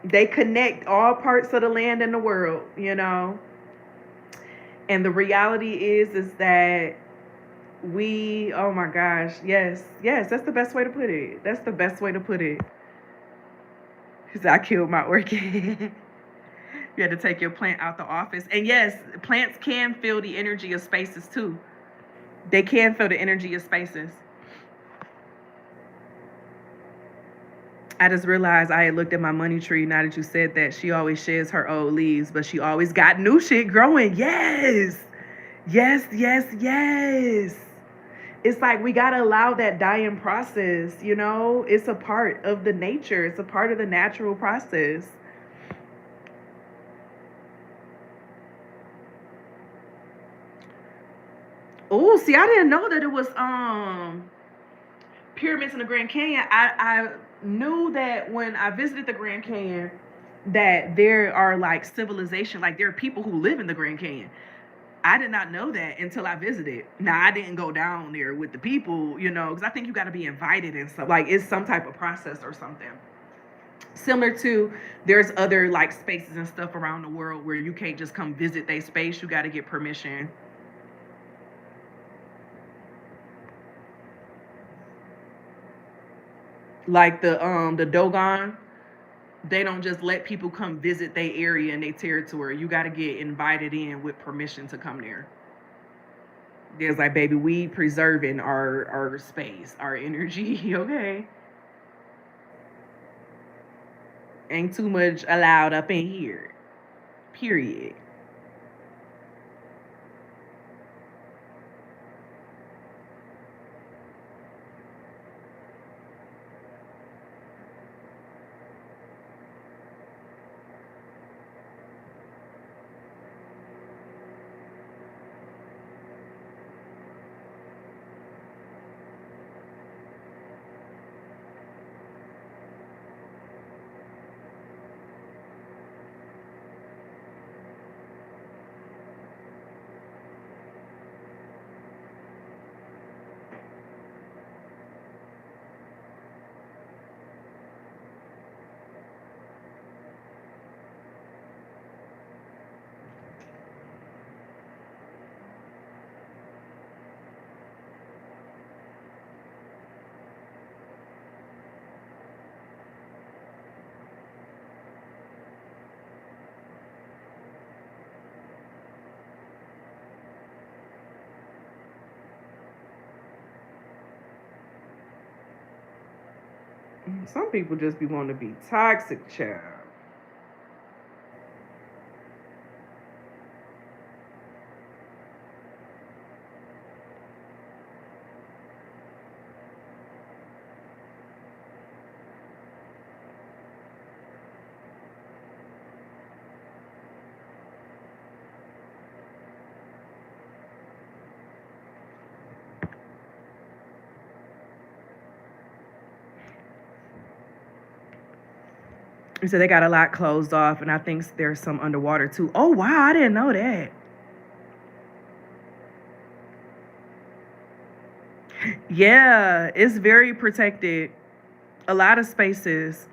They connect all parts of the land and the world, you know. And the reality is that we, oh my gosh, yes, yes, that's the best way to put it. That's the best way to put it. Because I killed my orchid. You had to take your plant out the office. And yes, plants can feel the energy of spaces too. They can feel the energy of spaces. I just realized I had looked at my money tree now that you said that. She always sheds her old leaves, but she always got new shit growing. Yes. Yes, yes, yes. It's like we gotta allow that dying process, you know? It's a part of the nature, it's a part of the natural process. Oh, see, I didn't know that it was pyramids in the Grand Canyon. I knew that when I visited the Grand Canyon that there are like civilization, like there are people who live in the Grand Canyon. I did not know that until I visited. Now I didn't go down there with the people, you know, because I think you got to be invited and stuff. Like it's some type of process or something. Similar to there's other like spaces and stuff around the world where you can't just come visit their space. You got to get permission. Like the Dogon, they don't just let people come visit their area and their territory. You got to get invited in with permission to come there. There's like, baby, we preserving our space, our energy, okay? Ain't too much allowed up in here. Period. Some people just be wanting to be toxic, child. So they got a lot closed off, and I think there's some underwater too. Oh wow, I didn't know that. Yeah, it's very protected. A lot of spaces.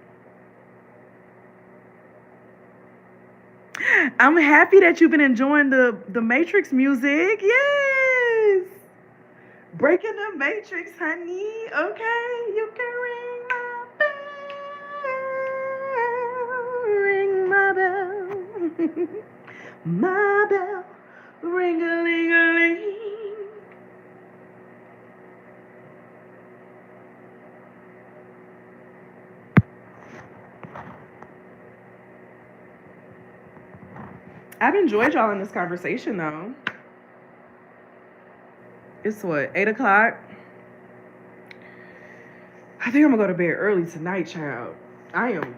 I'm happy that you've been enjoying the Matrix music. Yes. Breaking the Matrix, honey. Okay, you can ring my bell. Ring my bell. My bell. Ring a ling a ling. I've enjoyed y'all in this conversation though. It's what, 8 o'clock? I think I'm gonna go to bed early tonight, child. I am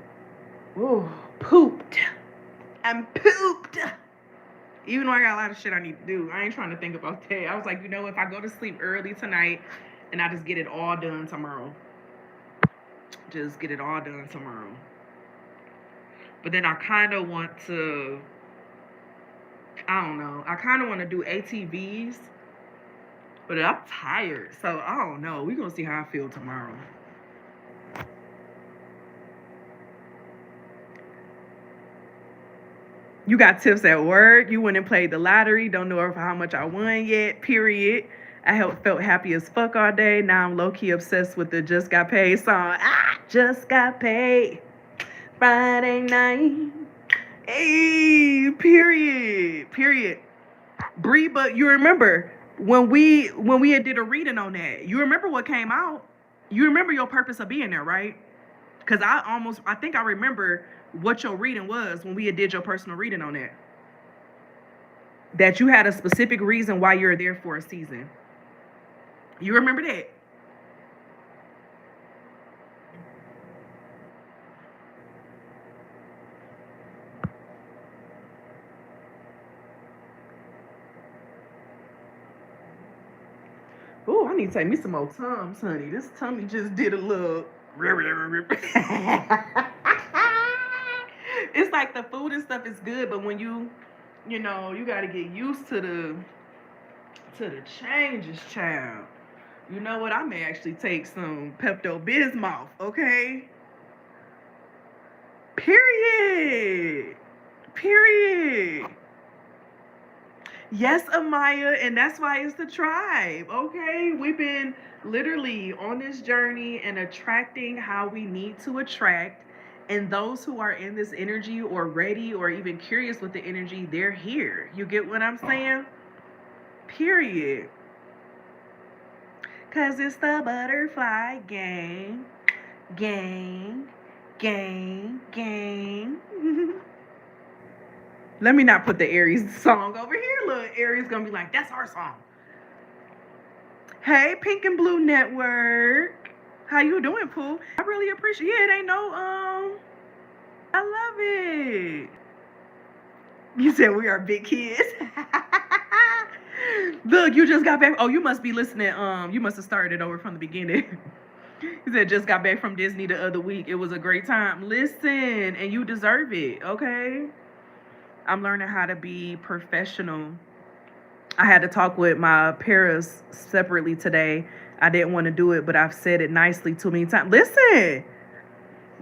pooped. I'm pooped. Even though I got a lot of shit I need to do, I ain't trying to think about that. I was like, if I go to sleep early tonight and I just get it all done tomorrow. Just get it all done tomorrow. But then I kind of want to, I don't know, I kind of want to do ATVs, but I'm tired. So I don't know. We're going to see how I feel tomorrow. You got tips at work. You went and played the lottery. Don't know how much I won yet. Period. I felt happy as fuck all day. Now I'm low-key obsessed with the Just Got Paid song. Just got paid Friday night. Hey, period. Bree, but you remember when we had did a reading on that, you remember what came out? You remember your purpose of being there, right? Because I think I remember what your reading was when we had did your personal reading on that. That you had a specific reason why you're there for a season. You remember that? Oh, I need to take me some more Tums, honey. This tummy just did a little. It's like the food and stuff is good, but when you got to get used to the changes, child. You know what? I may actually take some Pepto-Bismol, okay? Period. Yes, Amaya, and that's why it's the tribe, okay? We've been literally on this journey and attracting how we need to attract. And those who are in this energy or ready or even curious with the energy, they're here. You get what I'm saying? Period. Because it's the butterfly gang. Let me not put the Aries song over here. Look, Aries gonna be like, that's our song. Hey, Pink and Blue Network. How you doing, Pooh? I really appreciate it. Ain't no, I love it. You said we are big kids. Look, you just got back. Oh, you must be listening. You must have started over from the beginning. He said, just got back from Disney the other week. It was a great time. Listen, and you deserve it, okay? I'm learning how to be professional. I had to talk with my paras separately today. I didn't want to do it, but I've said it nicely too many times. Listen,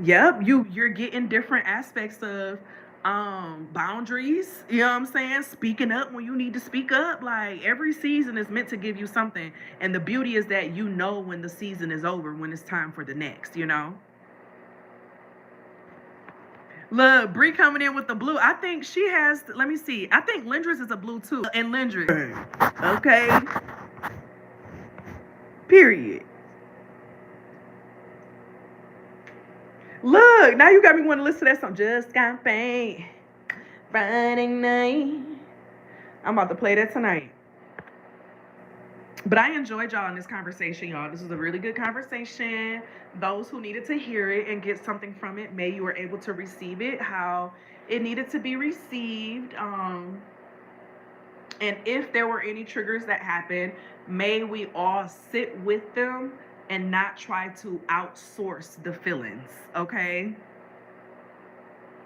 yep, you're getting different aspects of boundaries. You know what I'm saying? Speaking up when you need to speak up. Like every season is meant to give you something, and the beauty is that you know when the season is over, when it's time for the next. You know. Look, Bree coming in with the blue. I think she has, let me see. I think Lindris is a blue too. And Lindris. Okay. Period. Look, now you got me want to listen to that song. Just got paid Friday night. I'm about to play that tonight. But I enjoyed y'all in this conversation, y'all. This was a really good conversation. Those who needed to hear it and get something from it, may you were able to receive it how it needed to be received. And if there were any triggers that happened, may we all sit with them and not try to outsource the feelings, okay?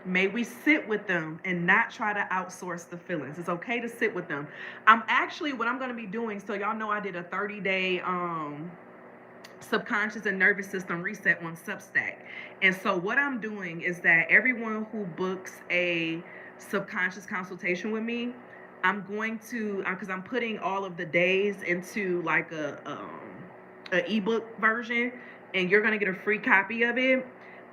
May we sit with them and not try to outsource the feelings. It's okay to sit with them. What I'm going to be doing, so y'all know I did a 30-day subconscious and nervous system reset on Substack. And so what I'm doing is that everyone who books a subconscious consultation with me, I'm going to, because I'm putting all of the days into like a ebook version, and you're going to get a free copy of it.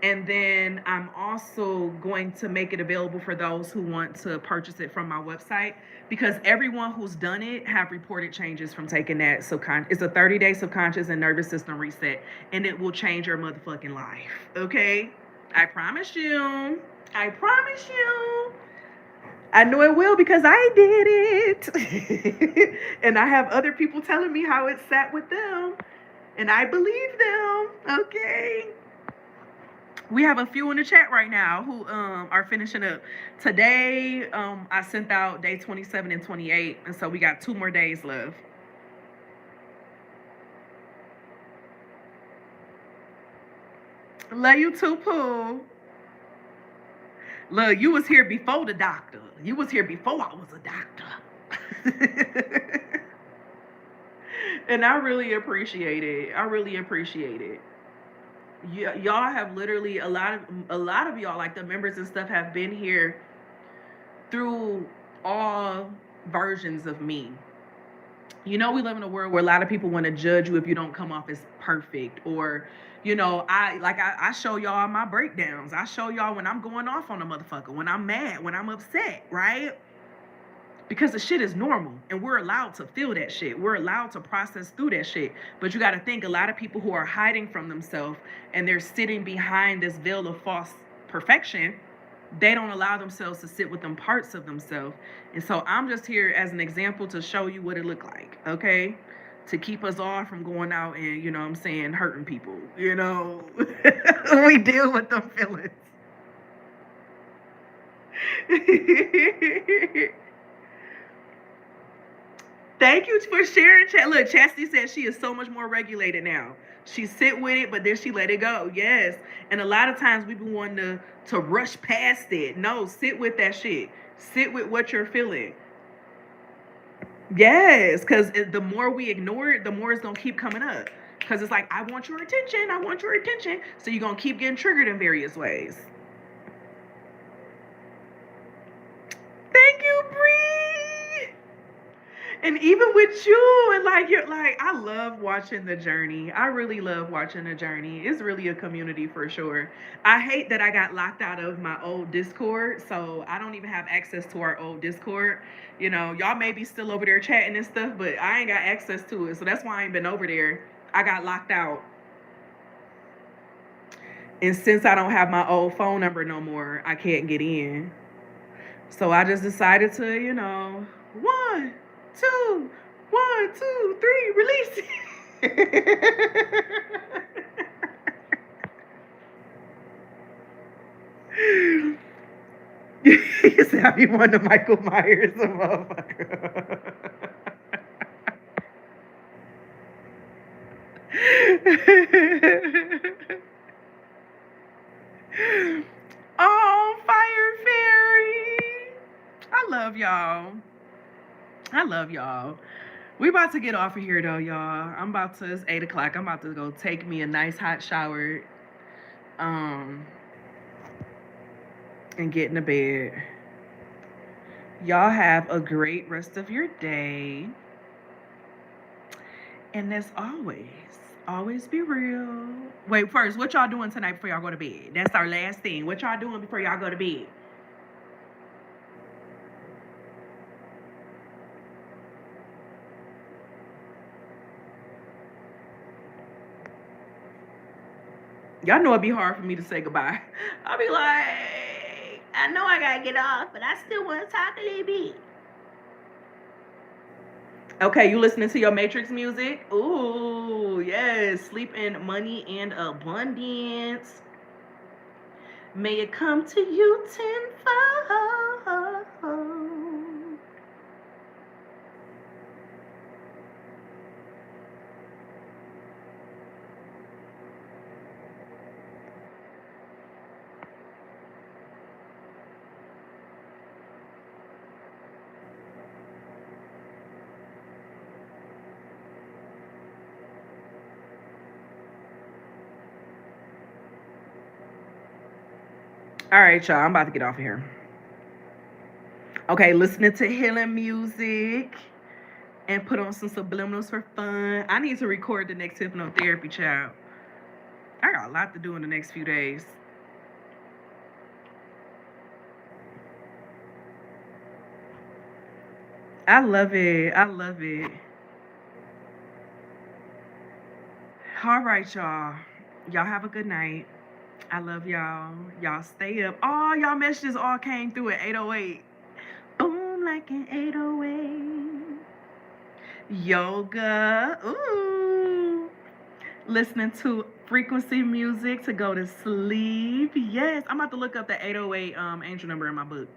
And then I'm also going to make it available for those who want to purchase it from my website, because everyone who's done it have reported changes from taking that subconscious. It's a 30-day subconscious and nervous system reset, and it will change your motherfucking life. Okay? I promise you. I promise you. I know it will because I did it. And I have other people telling me how it sat with them. And I believe them. Okay? We have a few in the chat right now who are finishing up. Today, I sent out day 27 and 28, and so we got 2 more days left. Love you too, Pooh. Look, you was here before the doctor. You was here before I was a doctor. And I really appreciate it. I really appreciate it. Y'all have literally a lot of y'all, like the members and stuff, have been here through all versions of me. You know, we live in a world where a lot of people want to judge you if you don't come off as perfect, or you know, I show y'all my breakdowns. I show y'all when I'm going off on a motherfucker, when I'm mad, when I'm upset, right? Because the shit is normal and we're allowed to feel that shit. We're allowed to process through that shit. But you got to think, a lot of people who are hiding from themselves and they're sitting behind this veil of false perfection, they don't allow themselves to sit with them parts of themselves. And so I'm just here as an example to show you what it looked like, okay? To keep us all from going out and, you know what I'm saying, hurting people, you know? We deal with them feelings. Thank you for sharing. Look, Chastity said she is so much more regulated now. She sit with it, but then she let it go. Yes. And a lot of times we be wanting to rush past it. No, sit with that shit. Sit with what you're feeling. Yes, because the more we ignore it, the more it's going to keep coming up. Because it's like, I want your attention. I want your attention. So you're going to keep getting triggered in various ways. Thank you, Bree. And even with you, and like you're like, I love watching the journey. I really love watching the journey. It's really a community for sure. I hate that I got locked out of my old Discord, so I don't even have access to our old Discord. You know, y'all may be still over there chatting and stuff, but I ain't got access to it, so that's why I ain't been over there. I got locked out. And since I don't have my old phone number no more, I can't get in. So I just decided to, you know, one, two, one, two, three, release. You said I be one of Michael Myers, a motherfucker. Oh, Fire Fairy. I love y'all. I love y'all. We about to get off of here though, y'all. It's 8 o'clock. I'm about to go take me a nice hot shower. And get in the bed. Y'all have a great rest of your day. And as always be real. Wait, first, what y'all doing tonight before y'all go to bed? That's our last thing. What y'all doing before y'all go to bed? Y'all know it'd be hard for me to say goodbye. I'll be like, I know I gotta get off, but I still want to talk a little bit. Okay, you listening to your Matrix music? Ooh, yes. Sleep in money and abundance. May it come to you tenfold. All right, y'all. I'm about to get off of here. Okay, listening to healing music and put on some subliminals for fun. I need to record the next hypnotherapy, child. I got a lot to do in the next few days. I love it. I love it. All right, y'all. Y'all have a good night. I love y'all. Y'all stay up. Oh, y'all messages all came through at 8:08. Boom, like an 8:08. Yoga. Ooh. Listening to frequency music to go to sleep. Yes. I'm about to look up the 8:08 angel number in my book.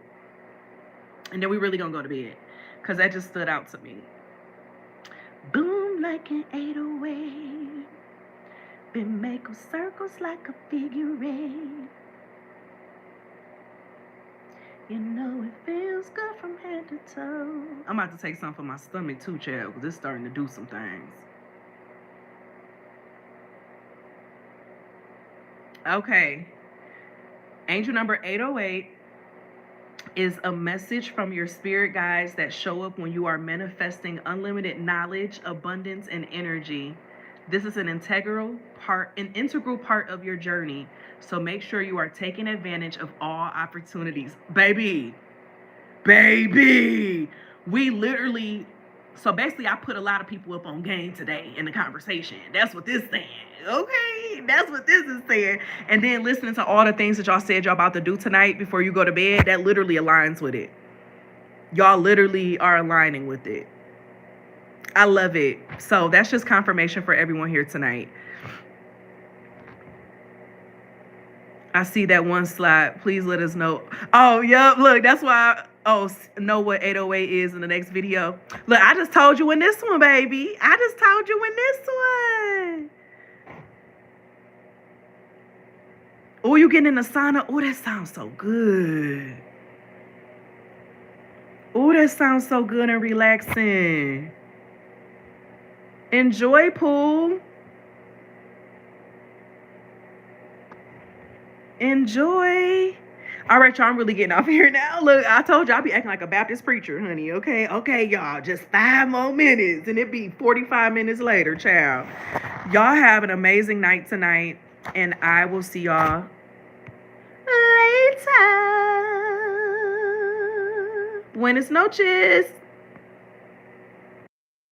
And then we really gonna go to bed. Because that just stood out to me. Boom, like an 8:08. Been making circles like a figure eight. You know it feels good from head to toe. I'm about to take some for my stomach too, child, because it's starting to do some things. Okay. Angel number 808. is a message from your spirit guides that show up when you are manifesting unlimited knowledge, abundance, and energy. This is an integral part of your journey. So make sure you are taking advantage of all opportunities. Baby, we literally, so basically I put a lot of people up on game today in the conversation. That's what this saying. Okay, that's what this is saying. And then listening to all the things that y'all said y'all about to do tonight before you go to bed, that literally aligns with it. Y'all literally are aligning with it. I love it. So that's just confirmation for everyone here tonight. I see that one slide. Please let us know. Oh, yep. Look, that's why. Know what 808 is in the next video. Look, I just told you in this one, baby. I just told you in this one. Oh, you getting in the sauna? Oh, that sounds so good. Oh, that sounds so good and relaxing. Enjoy, pool. Enjoy. All right, y'all, I'm really getting off here now. Look, I told you I'll be acting like a Baptist preacher, honey. Okay, y'all, just 5 more minutes and it be 45 minutes later, child. Y'all have an amazing night tonight, and I will see y'all later. Buenas noches.